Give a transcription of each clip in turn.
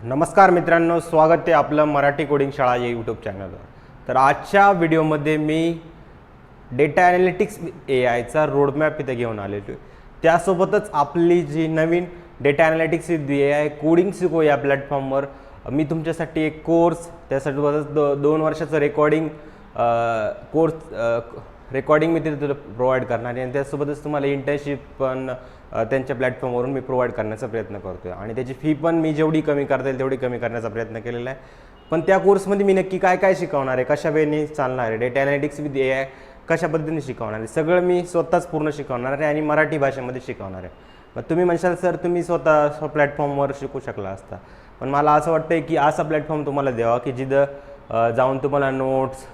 नमस्कार मित्रांनो, स्वागत आहे आपलं मराठी कोडिंग शाळा या यूट्यूब चॅनलवर. तर आजच्या व्हिडिओमध्ये मी डेटा ॲनालिटिक्स AIचा रोडमॅप इथे घेऊन आलेलो आहे. त्यासोबतच आपली जी नवीन data analytics with AI coding Shiko या प्लॅटफॉर्मवर मी तुमच्यासाठी एक कोर्स, त्यासोबतच 2 वर्षाचं रेकॉर्डिंग मी तिथे प्रोव्हाइड करणार आहे आणि त्यासोबतच तुम्हाला इंटर्नशिप पण त्यांच्या प्लॅटफॉर्मवरून मी प्रोव्हाइड करण्याचा प्रयत्न करतो आहे आणि त्याची फी पण मी जेवढी कमी करता येईल तेवढी कमी करण्याचा प्रयत्न केलेला आहे. पण त्या कोर्समध्ये मी नक्की काय काय शिकवणार आहे, कशा वेळेने चालणार आहे, डेटा ॲनालिटिक्स विथ AI कशा पद्धतीने शिकवणार आहे, सगळं मी स्वतःच पूर्ण शिकवणार आहे आणि मराठी भाषेमध्ये शिकवणार आहे. मग तुम्ही म्हणशाल सर तुम्ही स्वतः प्लॅटफॉर्मवर शिकू शकला असता, पण मला असं वाटतं की असा प्लॅटफॉर्म तुम्हाला द्यावा की जिथं जाऊन तुम्हाला notes,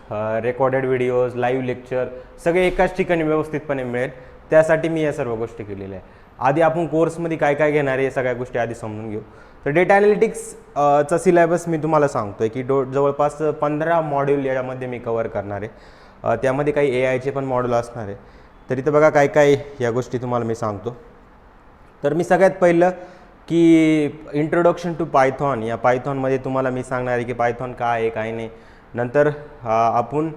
recorded videos, live lecture सगळे एकाच ठिकाणी व्यवस्थितपणे मिळेल. त्यासाठी मी या सर्व गोष्टी केलेल्या आहे. आधी आपण कोर्समध्ये काय काय घेणार आहे सगळ्या गोष्टी आधी समजून घेऊ. तर डेटा ॲनालिटिक्सचा सिलेबस मी तुम्हाला सांगतो आहे की जवळपास 15 मॉड्यूल यामध्ये मी कवर करणार आहे. त्यामध्ये काही AIचे पण मॉड्यूल असणार आहे. तर इथं बघा काय काय या गोष्टी तुम्हाला मी सांगतो. तर मी सगळ्यात पहिलं की इंट्रोडक्शन टू पायथॉन, या पायथॉनमध्ये तुम्हाला मी सांगणार आहे की पायथॉन काय आहे काय नाही. नंतर आपण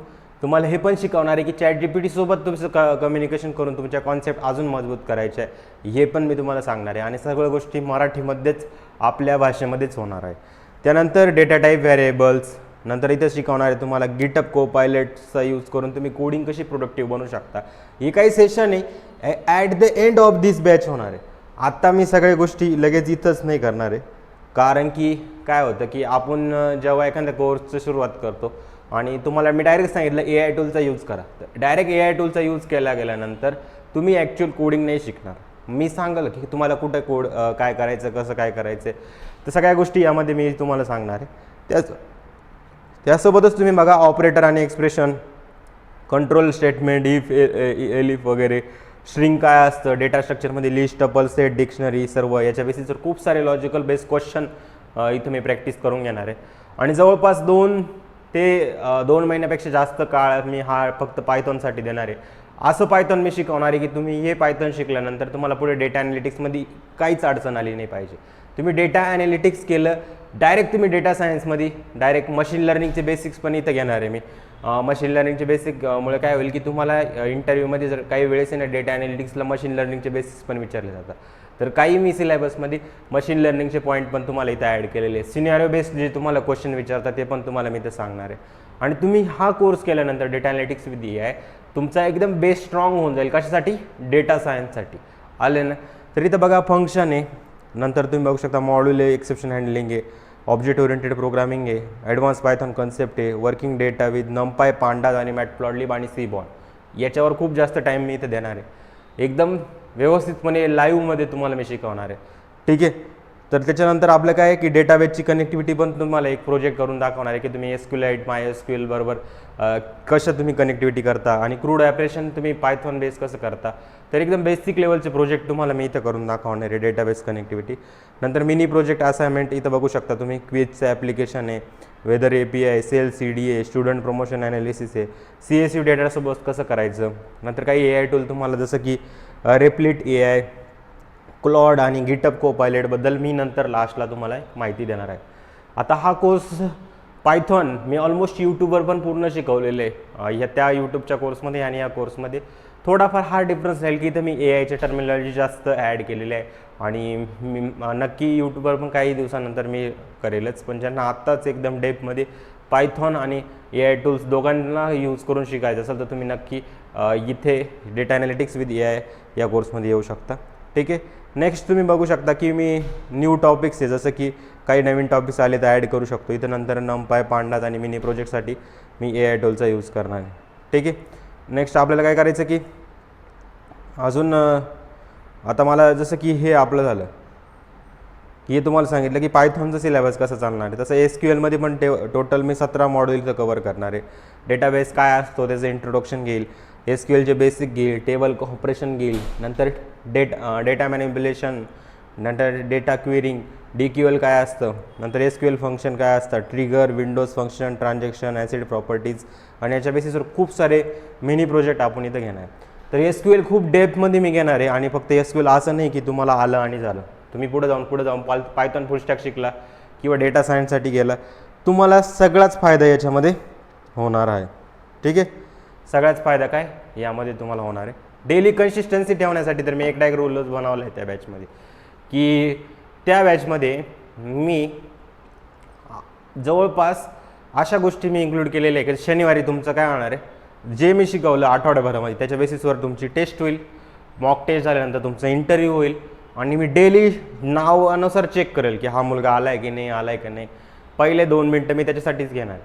तुम्हाला हे पण शिकवणार आहे की ChatGPT सोबत तुमचं कम्युनिकेशन करून तुमच्या कॉन्सेप्ट अजून मजबूत करायचे आहे, हे पण मी तुम्हाला सांगणार आहे आणि सगळ्या गोष्टी मराठीमध्येच आपल्या भाषेमध्येच होणार आहे. त्यानंतर डेटा टाईप व्हेरिएबल्स, नंतर इथं शिकवणार आहे तुम्हाला GitHub Copilotचा यूज करून तुम्ही कोडिंग कशी प्रोडक्टिव्ह बनवू शकता. ही काही सेशन आहे at the end of this batch होणार आहे. आत्ता मी सगळ्या गोष्टी लगेच इथंच नाही करणार आहे, कारण की काय होतं की आपण जेव्हा एखाद्या कोर्सची सुरुवात करतो आणि तुम्हाला मी डायरेक्ट सांगितलं AI टूलचा यूज करा, तर डायरेक्ट AI टूलचा यूज केला गेल्यानंतर तुम्ही ॲक्च्युअल कोडिंग नाही शिकणार. मी सांगेल की तुम्हाला कुठं कोड काय करायचं, कसं काय करायचं, तर सगळ्या गोष्टी यामध्ये मी तुम्हाला सांगणार आहे. त्यासोबतच तुम्ही बघा ऑपरेटर आणि expression, control statement, if elif वगैरे, स्ट्रिंग काय असतं, डेटा स्ट्रक्चरमध्ये लिस्ट, टपल, सेट, डिक्शनरी, सर्व याच्या बेसिसवर खूप सारे लॉजिकल बेस्ड क्वेश्चन इथं मी प्रॅक्टिस करून घेणार आहे. आणि जवळपास 2 महिन्यापेक्षा जास्त काळ मी हा फक्त पायथॉनसाठी देणार आहे. असं पायथॉन मी शिकवणार आहे की तुम्ही हे पायथॉन शिकल्यानंतर तुम्हाला पुढे डेटा ॲनालिटिक्समध्ये काहीच अडचण आली नाही पाहिजे. तुम्ही डेटा ॲनालिटिक्स केलं डायरेक्ट तुम्ही डेटा सायन्समध्ये डायरेक्ट मशीन लर्निंगचे बेसिक्स पण इथं घेणार आहे मी. मशीन लर्निंगचे बेसिकमुळे काय होईल की तुम्हाला इंटरव्ह्यूमध्ये जर काही वेळेस ना डेटा ॲनालिटिक्सला मशीन लर्निंगचे बेसिक्स पण विचारले जातात, तर काही मी सिलेबसमध्ये मशीन लर्निंगचे पॉईंट पण तुम्हाला इथं ॲड केलेले आहे. सिनेरिओ बेस्ड जे तुम्हाला क्वेश्चन विचारतात ते पण तुम्हाला मी इथं सांगणार आहे. आणि तुम्ही हा कोर्स केल्यानंतर डेटा ॲनालिटिक्स विथ AI तुमचा एकदम बेस स्ट्रॉंग होऊन जाईल. कशासाठी? डेटा सायन्ससाठी. आले ना? तर इथं बघा फंक्शन आहे, नंतर तुम्ही बघू शकता मॉड्यूल आहे, एक्सेप्शन हँडलिंग आहे, ऑब्जेक्ट ओरिएंटेड प्रोग्रामिंग आहे, ॲडव्हान्स पायथॉन कन्सेप्ट आहे, working data with NumPy, pandas आणि मॅटप्लॉटलिब आणि सीबॉर्न. याच्यावर खूप जास्त टाईम मी इथं देणार आहे. एकदम व्यवस्थितपणे लाईव्हमध्ये तुम्हाला मी शिकवणार आहे. ठीक आहे. तर त्याच्यानंतर आपलं काय आहे की डेटाबेसची कनेक्टिव्हिटी पण तुम्हाला एक प्रोजेक्ट करून दाखवणार आहे की तुम्ही SQLite, MySQL बरोबर कसं तुम्ही कनेक्टिव्हिटी करता आणि क्रूड ऑपरेशन तुम्ही पायथॉन बेस कसं करता. तर एकदम बेसिक लेवलचे प्रोजेक्ट तुम्हाला मी इथं करून दाखवणार आहे डेटाबेस कनेक्टिव्हिटी. नंतर मिनी प्रोजेक्ट असाइनमेंट इथं बघू शकता तुम्ही, क्विजचं ॲप्लिकेशन आहे, weather API, sale CDA, student promotion analysis आहे, CSV डेटासोबत कसं करायचं. नंतर काही AI टूल तुम्हाला जसं की रेप्लिट AI, क्लॉड आणि GitHub Copilot बद्दल मी नंतर लास्टला तुम्हाला माहिती देणार आहे. आता हा कोर्स पायथॉन मी ऑलमोस्ट यूट्यूबवर पण पूर्ण शिकवलेले आहे. त्या यूट्यूबच्या कोर्समध्ये आणि या कोर्समध्ये थोडाफार हा डिफरन्स राहील की इथं मी AIचे टर्मिनॉलॉजी जास्त ॲड केलेले आहे आणि मी नक्की यूट्यूबवर पण काही दिवसानंतर मी करेलच. पण ज्यांना आत्ताच एकदम डेपमध्ये पायथॉन आणि AI टूल्स दोघांना यूज करून शिकायचं असेल तर तुम्ही नक्की इथे डेटा ॲनालिटिक्स विथ AI या कोर्समध्ये येऊ शकता. ठीक आहे. नेक्स्ट तुम्ही बघू शकता की मी न्यू टॉपिक्स आहे, जसं की काही नवीन टॉपिक्स आले तर ॲड करू शकतो. इथं नंतर NumPy, पांडाज आणि मिनी प्रोजेक्टसाठी मी AI टूलचा यूज करणार आहे. ठीक आहे. नेक्स्ट आपल्याला काय करायचं की अजून आता मला जसं की हे आपलं झालं की हे तुम्हाला सांगितलं की पायथॉनचं सिलेबस कसं चालणार आहे, तसं SQLमध्ये पण टोटल मी 17 मॉड्यूलचं कवर करणार आहे. डेटाबेस काय असतो त्याचं इंट्रोडक्शन घेईल, SQLचे बेसिक घेईल, टेबल ऑपरेशन घेईल, नंतर डेटा मॅनिप्युलेशन, नंतर डेटा क्वेरिंग, DQL काय असतं, नंतर SQL फंक्शन काय असतं, trigger, Windows function, transaction, acid properties आणि याच्या बेसिसवर खूप सारे मिनी प्रोजेक्ट आपण इथं घेणार आहे. तर SQL खूप डेप्थमध्ये मी घेणार आहे आणि फक्त SQL असं नाही की तुम्हाला आलं आणि झालं. तुम्ही पुढे जाऊन पायथॉन फुल स्टॅक शिकला किंवा डेटा सायन्ससाठी गेला, तुम्हाला सगळाच फायदा याच्यामध्ये होणार आहे. ठीक आहे, सगळाच फायदा काय यामध्ये तुम्हाला होणार आहे. डेली कन्सिस्टन्सी ठेवण्यासाठी तर मी एक रूलच बनवला आहे त्या बॅचमध्ये, की त्या बॅचमध्ये मी जवळपास अशा गोष्टी मी इन्क्लूड केलेल्या आहे की शनिवारी तुमचं काय होणार आहे, जे मी शिकवलं आठवड्याभरामध्ये त्याच्या बेसिसवर तुमची टेस्ट होईल, मॉक टेस्ट झाल्यानंतर तुमचा इंटरव्ह्यू होईल आणि मी डेली नावानुसार चेक करेल की हा मुलगा आला आहे की नाही, आला आहे की नाही. पहिले 2 मिनटं मी त्याच्यासाठीच घेणार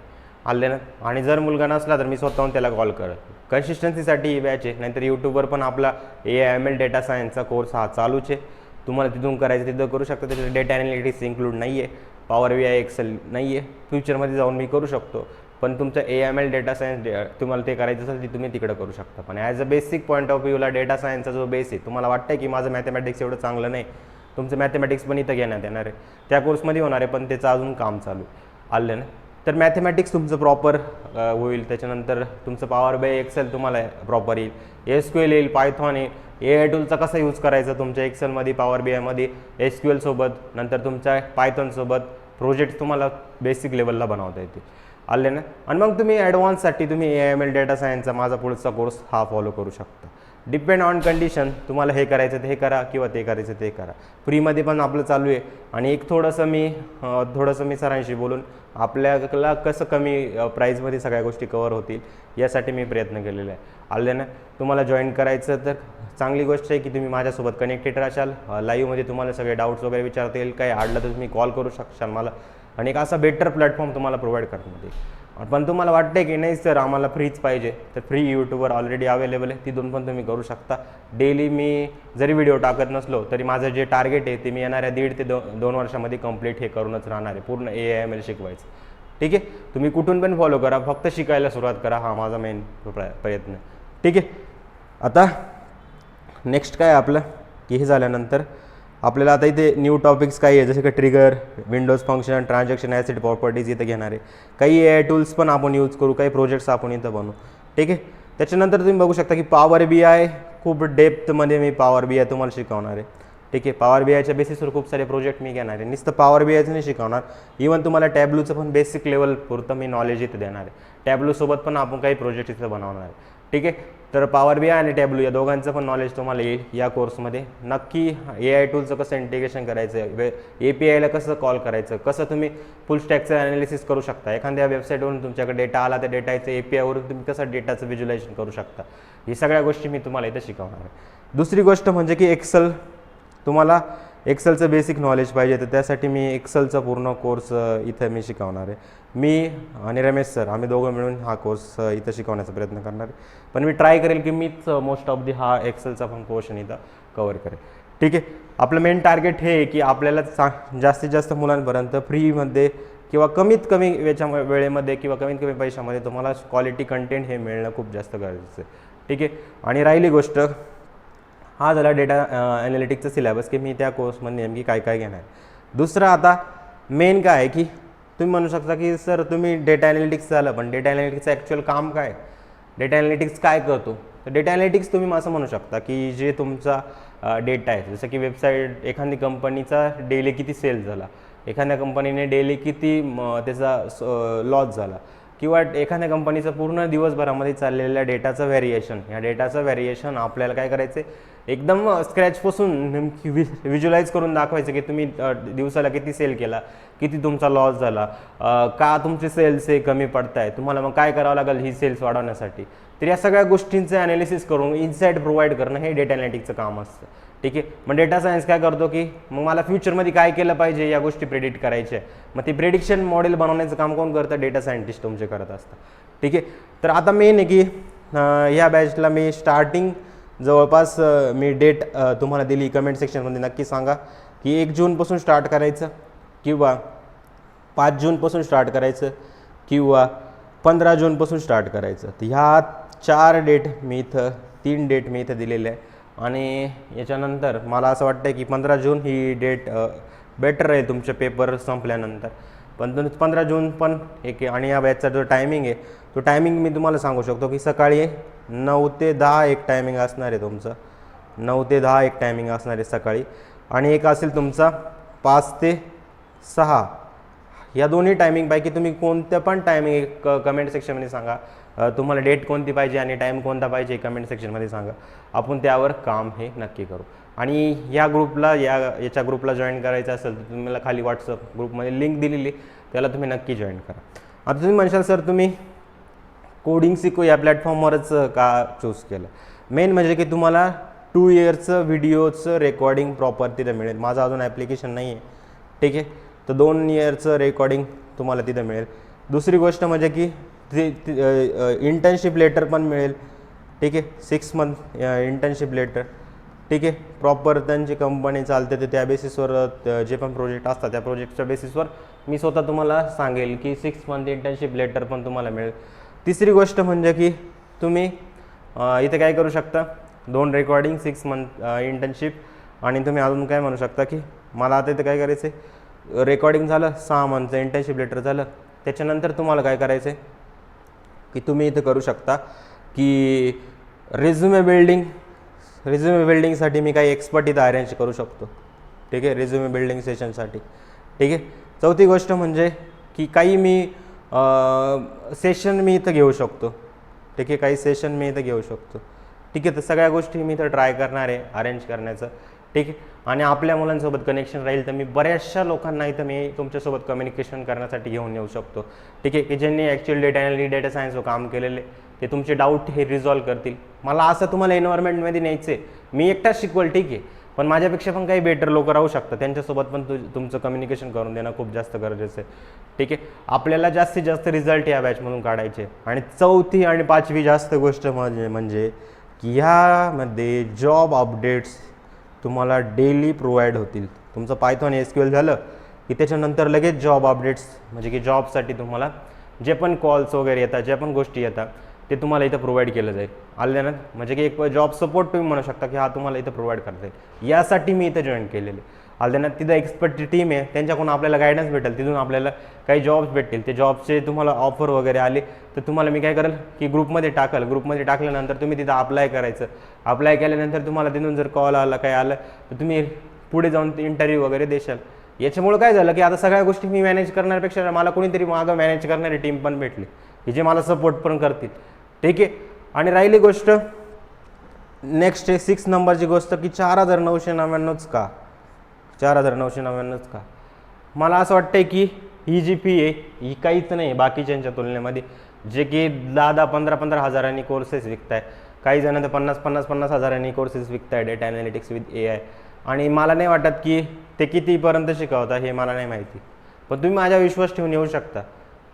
आले ना, आणि जर मुलगा नसला तर मी स्वतःहून त्याला कॉल करेल. कन्सिस्टन्सीसाठी ही बॅच आहे. नाहीतर यूट्यूबवर पण आपला AIML डेटा सायन्सचा कोर्स हा चालूच आहे, तुम्हाला तिथून करायचं तिथं करू शकता. त्याच्यात डेटा ॲनालिटिक्स इन्क्लूड नाही आहे, पॉवर BI एक्सेल नाही आहे. फ्युचरमध्ये जाऊन मी करू शकतो, पण तुमचं AIML डेटा सायन्स तुम्हाला ते करायचं असेल ते तुम्ही तिकडे करू शकता. पण as a basic point of व्ह्यूला डेटा सायन्सचा जो बेस आहे, तुम्हाला वाटतं की माझं मॅथमॅटिक्स एवढं चांगलं नाही, तुमचं मॅथमॅटिक्स पण इथं घेण्यात येणार आहे, त्या कोर्समध्ये होणार आहे, पण त्याचं अजून काम चालू आलं ना. तर मॅथमॅटिक्स तुमचं प्रॉपर होईल. त्याच्यानंतर तुमचं पॉवर BI एक्सेल तुम्हाला प्रॉपर येईल, SQL येईल, पायथॉन येईल, AI टूलचा कसा यूज करायचा तुमच्या एक्सेलमध्ये, पॉवर BIमध्ये, SQL सोबत, नंतर तुमच्या पायथॉनसोबत प्रोजेक्ट तुम्हाला बेसिक लेवलला बनवता येतील आले ना. आणि मग तुम्ही ॲडव्हान्ससाठी तुम्ही AIML डेटा सायन्सचा माझा पुढचा कोर्स हा फॉलो करू शकता. डिपेंड ऑन कंडिशन, तुम्हाला हे करायचं ते हे करा किंवा ते करायचं ते करा. फ्रीमध्ये पण आपलं चालू आहे. आणि एक थोडंसं मी सरांशी बोलून आपल्याला कसं कमी प्राईजमध्ये सगळ्या गोष्टी कवर होतील यासाठी मी प्रयत्न केलेला आहे आले ना. तुम्हाला जॉईन करायचं तर चांगली गोष्ट आहे की तुम्ही माझ्यासोबत कनेक्टेड राहाल. लाईव्हमध्ये तुम्हाला सगळे डाऊट्स वगैरे विचारता येईल, काही अडलं तर तुम्ही कॉल करू शकशाल मला, आणि एक असा बेटर प्लॅटफॉर्म तुम्हाला प्रोव्हाइड करण्यात येईल. पण तुम्हाला वाटते की नाही सर आम्हाला फ्रीच पाहिजे, तर फ्री यूट्यूबवर ऑलरेडी अवेलेबल आहे, तिथून पण तुम्ही करू शकता. डेली मी जरी व्हिडिओ टाकत नसलो तरी माझं जे टार्गेट आहे ते मी येणाऱ्या 1.5 ते 2 वर्षामध्ये कंप्लीट हे करूनच राहणार आहे, पूर्ण AIML शिकवायचं. ठीक आहे, तुम्ही कुठून पण फॉलो करा, फक्त शिकायला सुरुवात करा, हा माझा मेन प्रयत्न. ठीक आहे, आता नेक्स्ट काय आपलं की हे झाल्यानंतर आपल्याला आता इथे न्यू टॉपिक्स काही आहे, जसे की trigger, Windows function, transaction acid properties इथं घेणार आहे. काही AI टूल्स पण आपण यूज करू, काही प्रोजेक्ट्स आपण इथं बनवू. ठीक आहे, त्याच्यानंतर तुम्ही बघू शकता की पॉवर BI खूप डेप्थमध्ये मी पॉवर BI तुम्हाला शिकवणार आहे. ठीक आहे, पॉवर BIच्या बेसिसवर खूप सारे प्रोजेक्ट मी घेणार आहे. नुसतं पॉवर BIचं नाही शिकवणार, इव्हन तुम्हाला टॅब्लूचं पण बेसिक लेवल पुरतं मी नॉलेज इथं देणार आहे. टॅब्लूसोबत पण आपण काही प्रोजेक्ट इथं बनवणार आहे. ठीक आहे, तर पॉवर BI आणि टॅब्लू या दोघांचं पण नॉलेज तुम्हाला येईल या कोर्समध्ये. नक्की AI टूलचं कसं इंटिग्रेशन करायचं, APIला कसं कॉल करायचं, कसं तुम्ही फुल स्टॅकचं ॲनालिसिस करू शकता, एखाद्या वेबसाईटवरून तुमच्याकडे डेटा आला त्या डेटाचं APIवरून तुम्ही कसं डेटाचं व्हिज्युलायझेशन करू शकता, ही सगळ्या गोष्टी मी तुम्हाला इथं शिकवणार आहे. दुसरी गोष्ट म्हणजे की एक्सेल, तुम्हाला एक्सेलचं बेसिक नॉलेज पाहिजे, तर त्यासाठी मी एक्सेलचा पूर्ण कोर्स इथं मी शिकवणार आहे. मी आणि रमेश सर आम्ही दोघं मिळून हा कोर्स इथं शिकवण्याचा प्रयत्न करणार आहे. पण मी ट्राय करेल की मीच मोस्ट ऑफ हा एक्सेलचा पण पोर्शन इथं कवर करेल. ठीक आहे, आपलं मेन टार्गेट हे आहे की आपल्याला जास्तीत जास्त मुलांपर्यंत फ्रीमध्ये किंवा कमीत कमी वेळेमध्ये किंवा कमीत कमी पैशामध्ये तुम्हाला क्वालिटी कंटेंट हे मिळणं खूप जास्त गरजेचं आहे. ठीक आहे, आणि राहिली गोष्ट, हा झाला डेटा ॲनालिटिक्सचा सिलेबस की मी त्या कोर्समध्ये नेमकी काय काय घेणार. दुसरं आता मेन काय आहे की तुम्ही म्हणू शकता की सर तुम्ही डेटा ॲनालिटिक्स झालं, पण डेटा ॲनालिटिक्सचं ॲक्च्युअल काम काय, डेटा ॲनालिटिक्स काय करतो. तर डेटा ॲनालिटिक्स तुम्ही असं म्हणू शकता की जे तुमचा डेटा आहे, जसं की वेबसाईट, एखादी कंपनीचा डेली किती सेल झाला, एखाद्या कंपनीने डेली किती त्याचा लॉस झाला, किंवा एखाद्या कंपनीचं पूर्ण दिवसभरामध्ये चाललेल्या डेटाचं व्हेरिएशन, या डेटाचं व्हेरिएशन आपल्याला काय करायचं आहे, एकदम स्क्रॅचपासून नेमकी व्हिज्युलाइज करून दाखवायचं की तुम्ही दिवसाला किती सेल केला, किती तुमचा लॉस झाला, का तुमचे सेल्स हे कमी पडत आहे, तुम्हाला मग काय करावं लागेल ही सेल्स वाढवण्यासाठी. तर या सगळ्या गोष्टींचं ॲनालिसिस करून इन्साईट प्रोव्हाइड करणं हे डेटा ॲनालिटिक्सचं काम असतं. ठीक आहे, मग डेटा सायन्स काय करतो की मग मला फ्युचरमध्ये काय केलं पाहिजे या गोष्टी प्रेडिक्ट करायच्या, मग ते प्रेडिक्शन मॉडेल बनवण्याचं काम कोण करतं, डेटा सायंटिस्ट तुमचे करत असतात. ठीक आहे, तर आता मेन आहे की ह्या बॅचला मी स्टार्टिंग जवळपास मी डेट तुम्हाला दिली, कमेंट सेक्शनमध्ये नक्की सांगा की 1 जूनपासून स्टार्ट करायचं किंवा 5 जूनपासून स्टार्ट करायचं किंवा 15 जूनपासून स्टार्ट करायचं. तर ह्या 4 डेट मी इथं 3 डेट मी इथं दिलेले आहे. आणि याच्यानंतर मला असं वाटतं की 15 जून ही डेट बेटर राहील तुमचे पेपर संपल्यानंतर. पण 15 जून पण एक, आणि या बॅचचा जो टायमिंग आहे तो टायमिंग मी तुम्हाला सांगू शकतो की सकाळी 9 ते 10 एक टायमिंग असणार आहे तुमचं, 9 ते 10 एक टायमिंग असणार आहे सकाळी, आणि एक असेल तुमचा 5 ते 6 या दोन्ही टायमिंगपैकी तुम्ही कोणत्या पण टायमिंग कमेंट सेक्शनमध्ये सांगा, तुम्हाला डेट कोणती पाहिजे आणि टाईम कोणता पाहिजे कमेंट सेक्शनमध्ये सांगा, आपण त्यावर काम हे नक्की करू. आणि या ग्रुपला याच्या ग्रुपला जॉईन करायचं असेल तर तुम्हाला खाली व्हॉट्सअप ग्रुपमध्ये लिंक दिलेली, त्याला तुम्ही नक्की जॉईन करा. आता तुम्ही म्हणशाल सर तुम्ही कोडिंग शिकू या प्लॅटफॉर्मवरच का चूज केलं. मेन म्हणजे की तुम्हाला 2 इयर्सचं व्हिडिओचं रेकॉर्डिंग प्रॉपर तिथं मिळेल. माझं अजून ॲप्लिकेशन नाही आहे, ठीक आहे, तर 2 इयर्सचं रेकॉर्डिंग तुम्हाला तिथं मिळेल. दुसरी गोष्ट म्हणजे की इंटर्नशिप लेटर पण मिळेल, ठीक आहे, 6 मंथ इंटर्नशिप लेटर, ठीक आहे, प्रॉपर त्यांची कंपनी चालते तर त्या बेसिसवर जे पण प्रोजेक्ट असतात त्या प्रोजेक्टच्या बेसिसवर मी स्वतः तुम्हाला सांगेल की 6 मंथ इंटर्नशिप लेटर पण तुम्हाला मिळेल. तिसरी गोष्ट म्हणजे की तुम्ही इथे काय करू शकता, 2 रेकॉर्डिंग, 6 मंथ इंटर्नशिप आणि तुम्ही अजून काय म्हणू शकता की मला आता इथे काय करायचं आहे, रेकॉर्डिंग झालं, 6 मंथचं इंटर्नशिप लेटर झालं, त्याच्यानंतर तुम्हाला काय करायचं आहे की तुम्ही इथं करू शकता की रिझ्युमे बिल्डिंगसाठी मी काही एक्सपर्ट इथं अरेंज करू शकतो, ठीक आहे, रिझ्युमे बिल्डिंग सेशनसाठी, ठीक आहे. चौथी गोष्ट म्हणजे की काही मी सेशन मी इथं घेऊ शकतो, ठीक आहे, काही सेशन मी इथं घेऊ शकतो, ठीक आहे. तर सगळ्या गोष्टी मी इथं ट्राय करणार आहे अरेंज करण्याचं, ठीक आहे. आणि आपल्या मुलांसोबत कनेक्शन राहील तर मी बऱ्याचशा लोकांना इथं मी तुमच्यासोबत कम्युनिकेशन करण्यासाठी घेऊन येऊ शकतो, ठीक आहे, की ज्यांनी ॲक्च्युअली डेटा अनालिटिक्स डेटा सायन्सवर काम केलेले ते तुमचे डाऊट हे रिझॉल्व्ह करतील. मला असं तुम्हाला एन्व्हायरमेंटमध्ये न्यायचं आहे, मी एकटाच शिकवल, ठीक आहे, पण माझ्यापेक्षा पण काही बेटर लोक राहू शकतात, त्यांच्यासोबत पण तुमचं कम्युनिकेशन करून देणं खूप जास्त गरजेचं आहे, ठीक आहे. आपल्याला जास्तीत जास्त रिझल्ट या बॅचमधून काढायचे. आणि चौथी आणि पाचवी जास्त गोष्ट म्हणजे की ह्यामध्ये जॉब अपडेट्स तुम्हाला डेली प्रोव्हाइड होतील. तुमचं पायथॉन SQL झालं की त्याच्यानंतर लगेच जॉब अपडेट्स, म्हणजे की जॉबसाठी तुम्हाला जे पण कॉल्स वगैरे येतात, ज्या पण गोष्टी येतात ते तुम्हाला इथं प्रोव्हाइड केलं जाईल. आलं ना, म्हणजे की एक जॉब सपोर्ट तुम्ही म्हणू शकता की हा तुम्हाला इथं प्रोव्हाइड करता येईल. यासाठी मी इथं जॉईन केलेले. आलं ना, तिथं एक्सपर्ट टीम आहे, त्यांच्याकडून आपल्याला गायडन्स भेटेल, तिथून आपल्याला काही जॉब्स भेटतील. ते जॉबचे तुम्हाला ऑफर वगैरे आले तर तुम्हाला मी काय करेल की ग्रुपमध्ये टाकल्यानंतर तुम्ही तिथं अप्लाय करायचं. अप्लाय केल्यानंतर तुम्हाला तिथून जर कॉल आला काय आलं तर तुम्ही पुढे जाऊन इंटरव्ह्यू वगैरे देशाल. याच्यामुळे काय झालं की आता सगळ्या गोष्टी मी मॅनेज करण्यापेक्षा मला कोणीतरी मागं मॅनेज करणारी टीम पण भेटली की जे मला सपोर्ट पण करतील, ठीक आहे. आणि राहिली गोष्ट नेक्स्ट 6 नंबरची गोष्ट की 4,999च का, 4,999च का. मला असं वाटतंय की ही जी फी आहे ही काहीच नाही बाकीच्यांच्या तुलनेमध्ये, जे की 10,000-15,000 हजारांनी कोर्सेस विकताय. काही जण तर 50,000 हजारांनी कोर्सेस विकताय डेटा अनालिटिक्स विथ AI. आणि मला नाही वाटत की ते कितीपर्यंत शिकवता हे मला नाही माहिती, पण तुम्ही माझ्या विश्वास ठेवून येऊ शकता,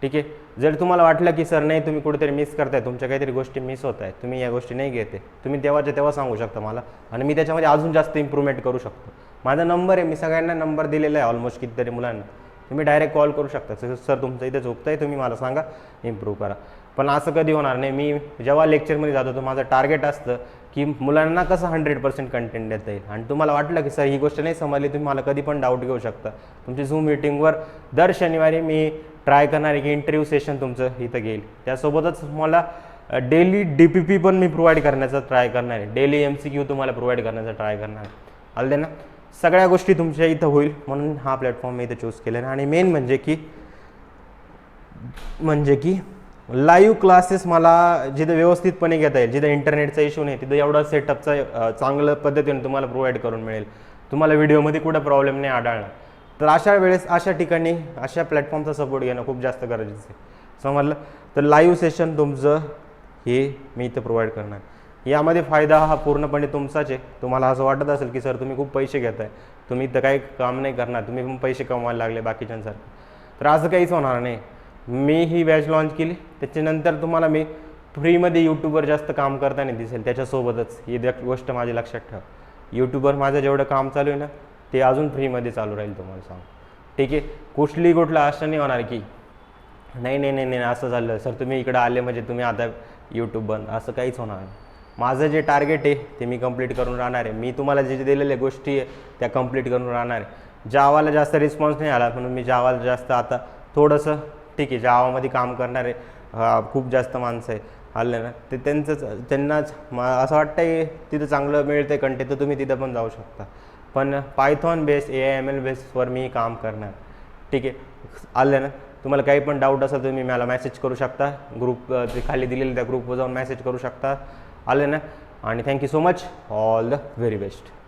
ठीक आहे. जर तुम्हाला वाटलं की सर नाही तुम्ही कुठेतरी मिस करताय, तुमच्या काहीतरी गोष्टी मिस होत आहेत, तुम्ही या गोष्टी नाही घेते, तुम्ही तेव्हाच्या तेव्हा सांगू शकता मला आणि मी त्याच्यामध्ये अजून जास्त इम्प्रूव्हमेंट करू शकतो. माझा नंबर आहे, मी सगळ्यांना नंबर दिलेला आहे ऑलमोस्ट कितीतरी मुलांना. तुम्ही डायरेक्ट कॉल करू शकता, सर तुमचं इथे झोपतं आहे, तुम्ही मला सांगा, इम्प्रूव्ह करा. पण असं कधी होणार नाही. मी जेव्हा लेक्चरमध्ये जातो तर माझं टार्गेट असतं की मुलांना कसं 100% कंटेंट देता येईल. आणि तुम्हाला वाटलं की सर ही गोष्ट नाही समजली, तुम्ही मला कधी पण डाऊट घेऊ शकता. तुमची झूम मीटिंगवर दर शनिवारी मी ट्राय करणार आहे की इंटरव्ह्यू सेशन तुमचं इथं घेईल. त्यासोबतच मला डेली DPP पण मी प्रोव्हाइड करण्याचा ट्राय करणार आहे, डेली MCQ तुम्हाला प्रोव्हाइड करण्याचा ट्राय करणार आहे. आलं ना, सगळ्या गोष्टी तुमच्या इथं होईल म्हणून हा प्लॅटफॉर्म मी इथं चूज केला आहे. आणि मेन म्हणजे की लाईव्ह क्लासेस मला जिथं व्यवस्थितपणे घेता येईल, जिथं इंटरनेटचा इश्यू नाही तिथं एवढा सेटअपचा चांगल्या पद्धतीने तुम्हाला प्रोव्हाइड करून मिळेल. तुम्हाला व्हिडिओमध्ये कुठं प्रॉब्लेम नाही आढळणार. तर अशा वेळेस अशा ठिकाणी अशा प्लॅटफॉर्मचा सपोर्ट घेणं खूप जास्त गरजेचं आहे, समजलं. तर लाईव्ह सेशन तुमचं हे मी इथं प्रोव्हाइड करणार. यामध्ये फायदा हा पूर्णपणे तुमचाच आहे. तुम्हाला असं वाटत असेल की सर तुम्ही खूप पैसे घेताय, तुम्ही इथं काही काम नाही करणार, तुम्ही पण पैसे कमवायला लागले बाकीच्यांसारखं, तर असं काहीच होणार नाही. मी ही बॅच लॉन्च केली त्याच्यानंतर तुम्हाला मी फ्रीमध्ये यूट्यूबवर जास्त काम करताना दिसेल. त्याच्यासोबतच ही गोष्ट माझी लक्षात ठेवा, यूट्यूबवर माझं जेवढं काम चालू आहे ना ते अजून फ्रीमध्ये चालू राहील तुम्हाला सांग, ठीक आहे. कुठलं असं नाही होणार की नाही असं झालं सर तुम्ही इकडं आले म्हणजे तुम्ही आता यूट्यूब बंद, असं काहीच होणार नाही. माझं जे टार्गेट आहे ते मी कंप्लीट करून राहणार आहे. मी तुम्हाला जे दिलेल्या गोष्टी आहे त्या कंप्लीट करून राहणार आहे. जावाला जास्त रिस्पॉन्स नाही आला म्हणून मी जावाला जास्त आता थोडंसं, ठीक आहे, जावामध्ये काम करणारे खूप जास्त माणसं आहे, आलं ना, ते त्यांनाच असं वाटतंय तिथं चांगलं मिळतं कंटेंट तर तुम्ही तिथं पण जाऊ शकता. पण पायथॉन बेस AI ML बेसवर मी काम करणार, ठीक आहे. आलं ना. तुम्हाला काही पण डाऊट असेल तर तुम्ही मला मेसेज करू शकता, ग्रुप ते खाली दिलेलं त्या ग्रुपवर जाऊन मेसेज करू शकता. आलं ना. आणि thank you so much. All the very best.